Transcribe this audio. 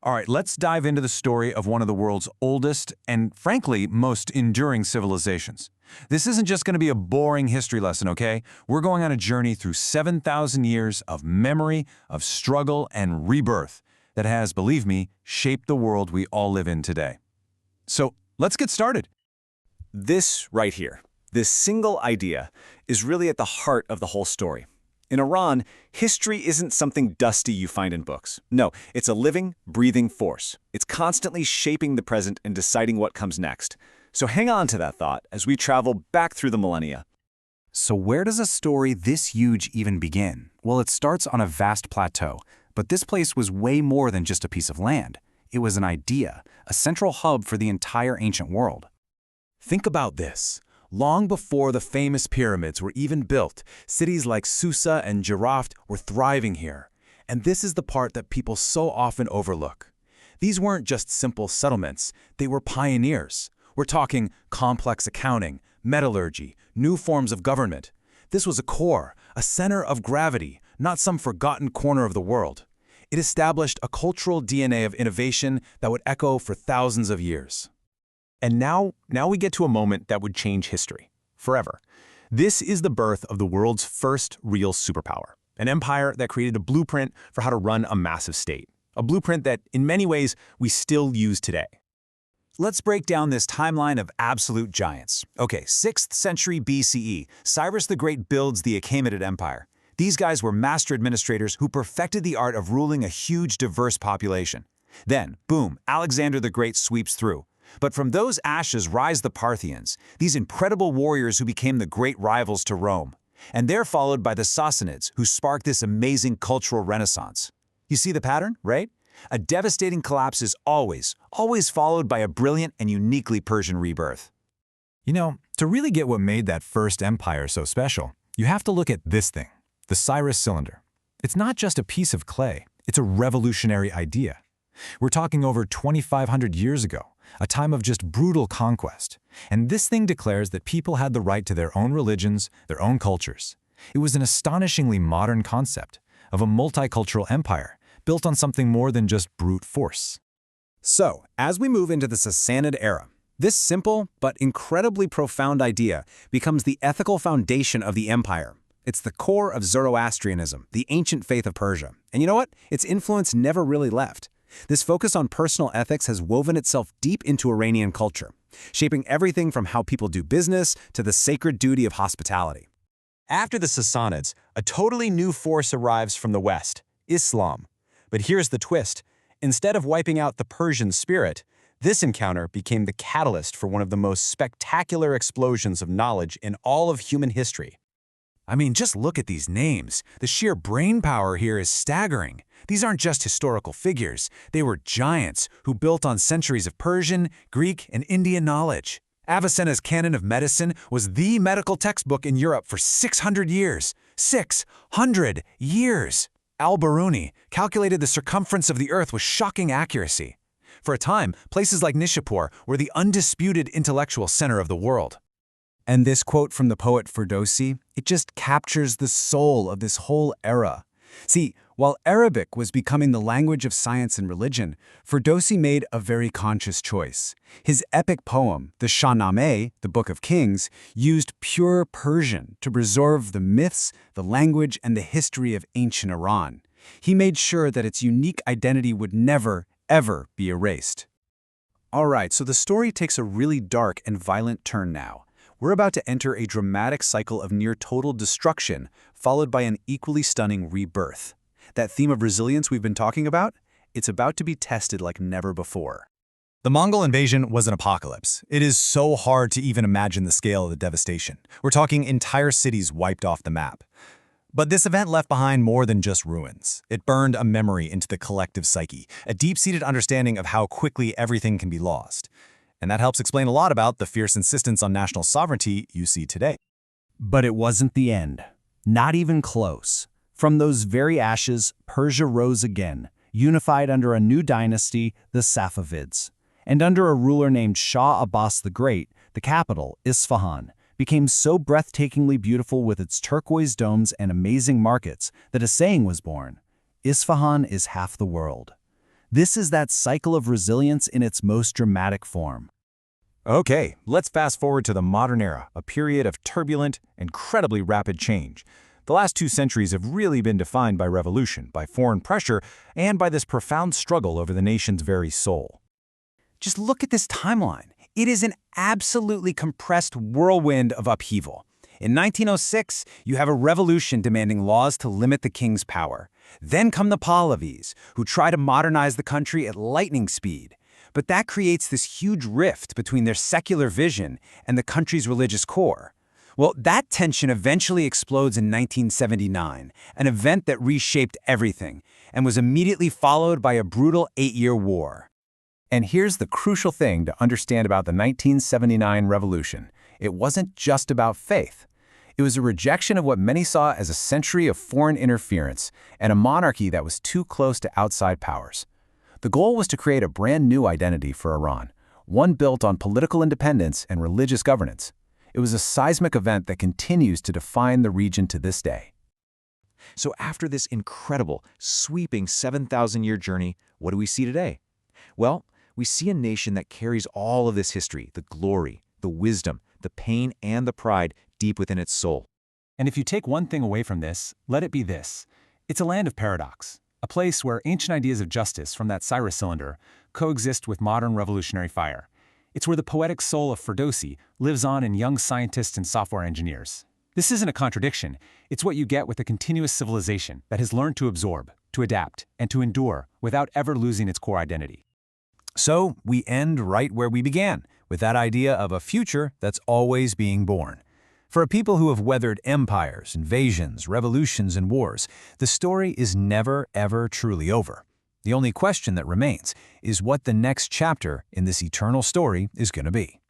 All right, let's dive into the story of one of the world's oldest and, frankly, most enduring civilizations. This isn't just going to be a boring history lesson, okay? We're going on a journey through 7,000 years of memory, of struggle, and rebirth that has, believe me, shaped the world we all live in today. So, let's get started. This right here, this single idea, is really at the heart of the whole story. In Iran, history isn't something dusty you find in books. No, it's a living, breathing force. It's constantly shaping the present and deciding what comes next. So hang on to that thought as we travel back through the millennia. So where does a story this huge even begin? Well, it starts on a vast plateau, but this place was way more than just a piece of land. It was an idea, a central hub for the entire ancient world. Think about this. Long before the famous pyramids were even built, cities like Susa and Jaraft were thriving here. And this is the part that people so often overlook. These weren't just simple settlements, they were pioneers. We're talking complex accounting, metallurgy, new forms of government. This was a core, a center of gravity, not some forgotten corner of the world. It established a cultural DNA of innovation that would echo for thousands of years. And now we get to a moment that would change history, forever. This is the birth of the world's first real superpower, an empire that created a blueprint for how to run a massive state, a blueprint that, in many ways, we still use today. Let's break down this timeline of absolute giants. Okay, 6th century BCE, Cyrus the Great builds the Achaemenid Empire. These guys were master administrators who perfected the art of ruling a huge, diverse population. Then, boom, Alexander the Great sweeps through. But from those ashes rise the Parthians, these incredible warriors who became the great rivals to Rome. And they're followed by the Sassanids, who sparked this amazing cultural renaissance. You see the pattern, right? A devastating collapse is always followed by a brilliant and uniquely Persian rebirth. You know, to really get what made that first empire so special, you have to look at this thing, the Cyrus cylinder. It's not just a piece of clay, it's a revolutionary idea. We're talking over 2,500 years ago, a time of just brutal conquest. And this thing declares that people had the right to their own religions, their own cultures. It was an astonishingly modern concept of a multicultural empire built on something more than just brute force. So, as we move into the Sassanid era, this simple but incredibly profound idea becomes the ethical foundation of the empire. It's the core of Zoroastrianism, the ancient faith of Persia. And you know what? Its influence never really left. This focus on personal ethics has woven itself deep into Iranian culture, shaping everything from how people do business to the sacred duty of hospitality. After the Sassanids, a totally new force arrives from the west, Islam. But here's the twist. Instead of wiping out the Persian spirit, this encounter became the catalyst for one of the most spectacular explosions of knowledge in all of human history. I mean, just look at these names. The sheer brain power here is staggering. These aren't just historical figures. They were giants who built on centuries of Persian, Greek, and Indian knowledge. Avicenna's Canon of Medicine was the medical textbook in Europe for 600 years. 600 years! Al-Biruni calculated the circumference of the Earth with shocking accuracy. For a time, places like Nishapur were the undisputed intellectual center of the world. And this quote from the poet Ferdowsi, it just captures the soul of this whole era. See, while Arabic was becoming the language of science and religion, Ferdowsi made a very conscious choice. His epic poem, the Shahnameh, the Book of Kings, used pure Persian to preserve the myths, the language, and the history of ancient Iran. He made sure that its unique identity would never, ever be erased. All right, so the story takes a really dark and violent turn now. We're about to enter a dramatic cycle of near-total destruction, followed by an equally stunning rebirth. That theme of resilience we've been talking about, it's about to be tested like never before. The Mongol invasion was an apocalypse. It is so hard to even imagine the scale of the devastation. We're talking entire cities wiped off the map. But this event left behind more than just ruins. It burned a memory into the collective psyche, a deep-seated understanding of how quickly everything can be lost. And that helps explain a lot about the fierce insistence on national sovereignty you see today. But it wasn't the end. Not even close. From those very ashes, Persia rose again, unified under a new dynasty, the Safavids. And under a ruler named Shah Abbas the Great, the capital, Isfahan, became so breathtakingly beautiful with its turquoise domes and amazing markets that a saying was born: Isfahan is half the world. This is that cycle of resilience in its most dramatic form. Okay, let's fast forward to the modern era, a period of turbulent, incredibly rapid change. The last 2 centuries have really been defined by revolution, by foreign pressure, and by this profound struggle over the nation's very soul. Just look at this timeline. It is an absolutely compressed whirlwind of upheaval. In 1906, you have a revolution demanding laws to limit the king's power. Then come the Pahlavis, who try to modernize the country at lightning speed. But that creates this huge rift between their secular vision and the country's religious core. Well, that tension eventually explodes in 1979, an event that reshaped everything, and was immediately followed by a brutal 8-year war. And here's the crucial thing to understand about the 1979 revolution. It wasn't just about faith. It was a rejection of what many saw as a century of foreign interference and a monarchy that was too close to outside powers. The goal was to create a brand new identity for Iran, one built on political independence and religious governance. It was a seismic event that continues to define the region to this day. So after this incredible, sweeping 7,000-year journey, what do we see today? Well, we see a nation that carries all of this history, the glory, the wisdom, the pain, and the pride deep within its soul. And if you take one thing away from this, let it be this. It's a land of paradox, a place where ancient ideas of justice from that Cyrus cylinder coexist with modern revolutionary fire. It's where the poetic soul of Ferdowsi lives on in young scientists and software engineers. This isn't a contradiction. It's what you get with a continuous civilization that has learned to absorb, to adapt, and to endure without ever losing its core identity. So we end right where we began, with that idea of a future that's always being born. For a people who have weathered empires, invasions, revolutions, and wars, the story is never, ever truly over. The only question that remains is what the next chapter in this eternal story is going to be.